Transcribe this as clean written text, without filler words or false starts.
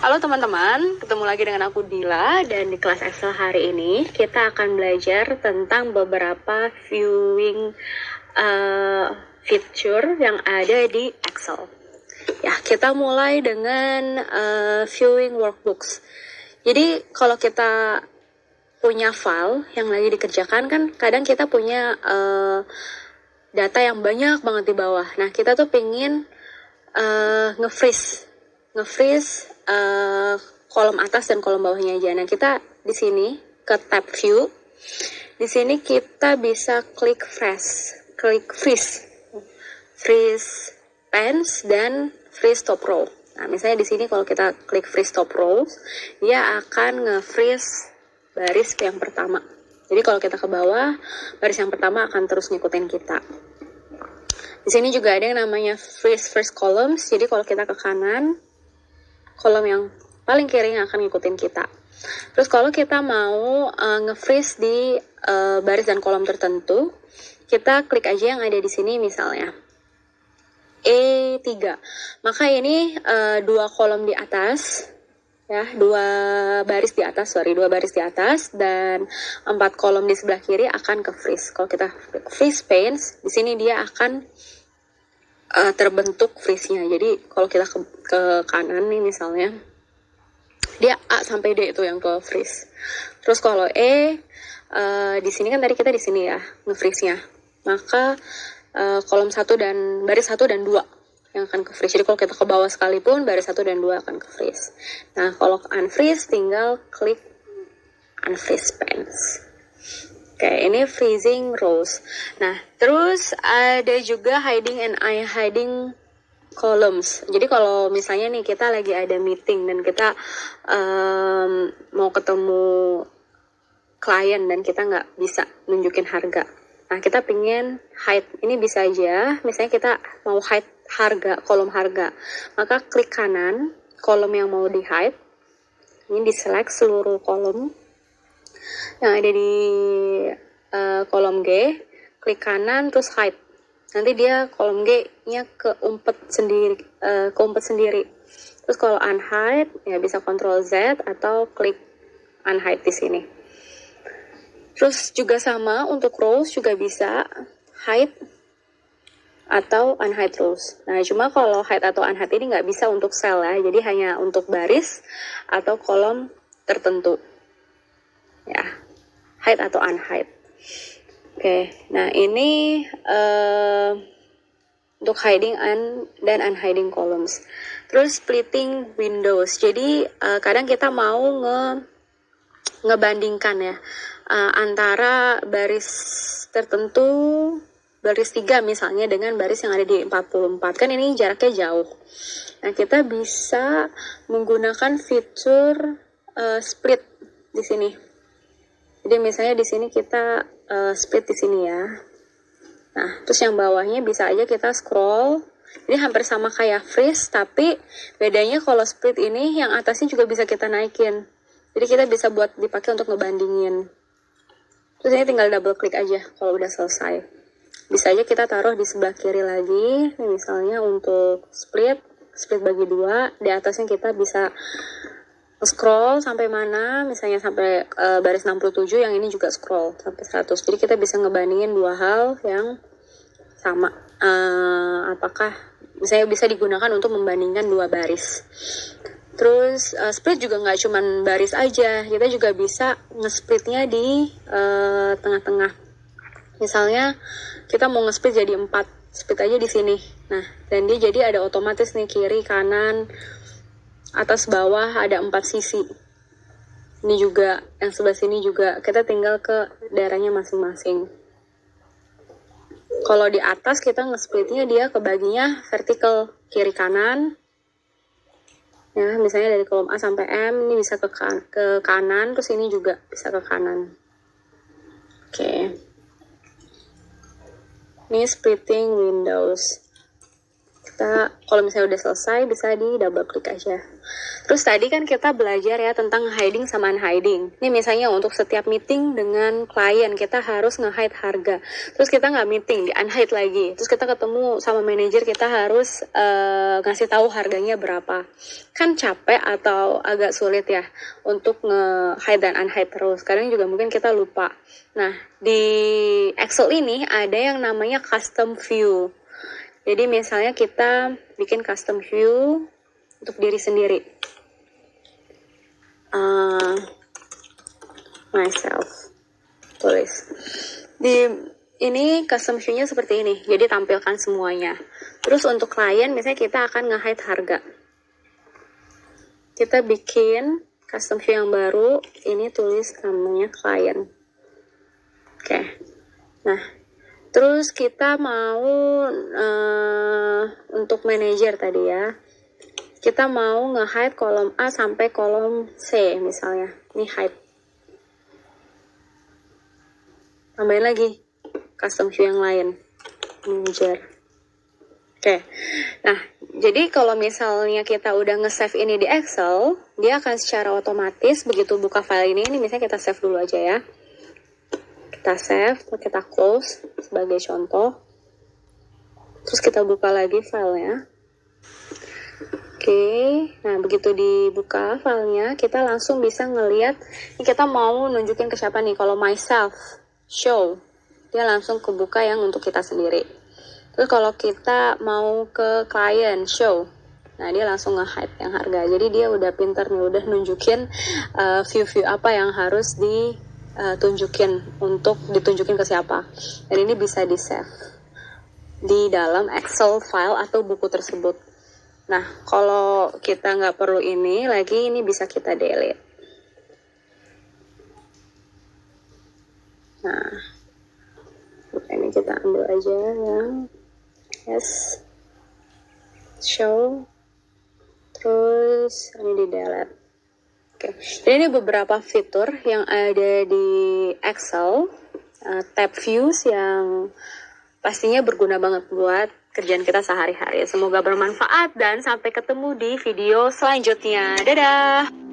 Halo teman-teman, ketemu lagi dengan aku Dila dan di kelas Excel hari ini kita akan belajar tentang beberapa viewing feature yang ada di Excel. Ya, kita mulai dengan viewing workbooks. Jadi kalau kita punya file yang lagi dikerjakan kan kadang kita punya data yang banyak banget di bawah. Nah, kita tuh pingin nge-freeze kolom atas dan kolom bawahnya aja. Nah, kita di sini ke tab view. Di sini kita bisa klik freeze pens dan freeze top row. Nah, misalnya di sini kalau kita klik freeze top row, dia akan nge-freeze baris yang pertama. Jadi kalau kita ke bawah, baris yang pertama akan terus ngikutin kita. Di sini juga ada yang namanya freeze first columns. Jadi kalau kita ke kanan, kolom yang paling kiri yang akan ngikutin kita. Terus kalau kita mau nge-freeze di baris dan kolom tertentu, kita klik aja yang ada di sini misalnya E3. Maka ini dua kolom di atas, ya, dua baris di atas dan 4 kolom di sebelah kiri akan ke freeze. Kalau kita klik freeze panes, di sini dia akan terbentuk freeze-nya. Jadi kalau kita ke kanan nih misalnya, dia A sampai D itu yang ke freeze. Terus kalau di sini kan tadi kita di sini ya nge-freeze-nya. Maka kolom 1 dan baris 1 dan 2 yang akan ke freeze. Jadi kalau kita ke bawah sekalipun baris 1 dan 2 akan ke freeze. Nah, kalau unfreeze tinggal klik unfreeze pens. Oke, ini freezing rows. Nah, terus ada juga hiding and hiding columns. Jadi kalau misalnya nih kita lagi ada meeting dan kita mau ketemu klien dan kita nggak bisa nunjukin harga. Nah, kita pengen hide. Ini bisa aja, misalnya kita mau hide harga, kolom harga. Maka klik kanan, kolom yang mau di hide. Ini di select seluruh kolom yang ada di kolom G, klik kanan terus hide. Nanti dia kolom G-nya keumpet sendiri. Terus kalau unhide ya bisa Ctrl Z atau klik unhide di sini. Terus juga sama untuk rows juga bisa hide atau unhide rows. Nah, cuma kalau hide atau unhide ini nggak bisa untuk cell ya, jadi hanya untuk baris atau kolom tertentu. Ya, hide atau unhide. Oke, nah ini untuk hiding dan unhiding columns. Terus splitting windows. Jadi kadang kita mau ngebandingkan ya antara baris tertentu, baris 3 misalnya dengan baris yang ada di 44. Kan ini jaraknya jauh. Nah, kita bisa menggunakan fitur split di sini. Jadi misalnya di sini kita split di sini ya. Nah, terus yang bawahnya bisa aja kita scroll. Ini hampir sama kayak freeze, tapi bedanya kalau split ini yang atasnya juga bisa kita naikin. Jadi kita bisa buat dipakai untuk ngebandingin. Terus ini tinggal double klik aja kalau udah selesai. Bisa aja kita taruh di sebelah kiri lagi. Ini misalnya untuk split bagi 2. Di atasnya kita bisa scroll sampai mana, misalnya sampai baris 67, yang ini juga scroll sampai 100. Jadi kita bisa ngebandingin dua hal yang sama. Apakah misalnya bisa digunakan untuk membandingkan dua baris. Terus split juga nggak cuman baris aja, kita juga bisa nge-splitnya di tengah-tengah. Misalnya kita mau nge-split jadi 4, split aja di sini. Nah, dan dia jadi ada otomatis nih kiri, kanan, atas bawah ada 4 sisi. Ini juga, yang sebelah sini juga, kita tinggal ke daerahnya masing-masing. Kalau di atas kita nge-splitnya dia kebaginya vertikal, kiri kanan. Ya, misalnya dari kolom A sampai M, ini bisa ke kanan, terus ini juga bisa ke kanan. Oke. Ini splitting windows. kita kalau misalnya udah selesai bisa di double klik aja. Terus tadi kan kita belajar ya tentang hiding sama unhiding. Ini misalnya untuk setiap meeting dengan klien kita harus nge-hide harga. Terus kita nggak meeting, di unhide lagi. Terus kita ketemu sama manajer, kita harus ngasih tahu harganya berapa. Kan capek atau agak sulit ya untuk nge-hide dan unhide terus. Kadang juga mungkin kita lupa. Nah, di Excel ini ada yang namanya custom view. Jadi misalnya kita bikin custom view untuk diri sendiri. Myself. Tulis. Di ini custom view-nya seperti ini. Jadi tampilkan semuanya. Terus untuk klien misalnya kita akan nge-hide harga. Kita bikin custom view yang baru. Ini tulis namanya klien. Oke. Nah, terus kita mau untuk manajer tadi ya, kita mau nge-hide kolom A sampai kolom C misalnya. Ini hide. Tambahin lagi custom view yang lain. Manager. Oke. Nah, jadi kalau misalnya kita udah nge-save ini di Excel, dia akan secara otomatis begitu buka file ini misalnya kita save dulu aja ya. Kita save, kita close sebagai contoh. Terus kita buka lagi filenya. Oke, nah begitu dibuka filenya, kita langsung bisa ngelihat. Ini kita mau nunjukin ke siapa nih? Kalau myself, show, dia langsung kebuka yang untuk kita sendiri. Terus kalau kita mau ke client, show, nah dia langsung nge-hide yang harga. Jadi dia udah pinter nih, udah nunjukin view-view apa yang harus tunjukin untuk ditunjukin ke siapa. Dan ini bisa di save di dalam Excel file atau buku tersebut. Nah, kalau kita nggak perlu ini lagi, ini bisa kita delete. Nah, ini kita ambil aja yang yes, show, terus ini di delete. Oke, jadi ini beberapa fitur yang ada di Excel, tab views yang pastinya berguna banget buat kerjaan kita sehari-hari. Semoga bermanfaat dan sampai ketemu di video selanjutnya. Dadah!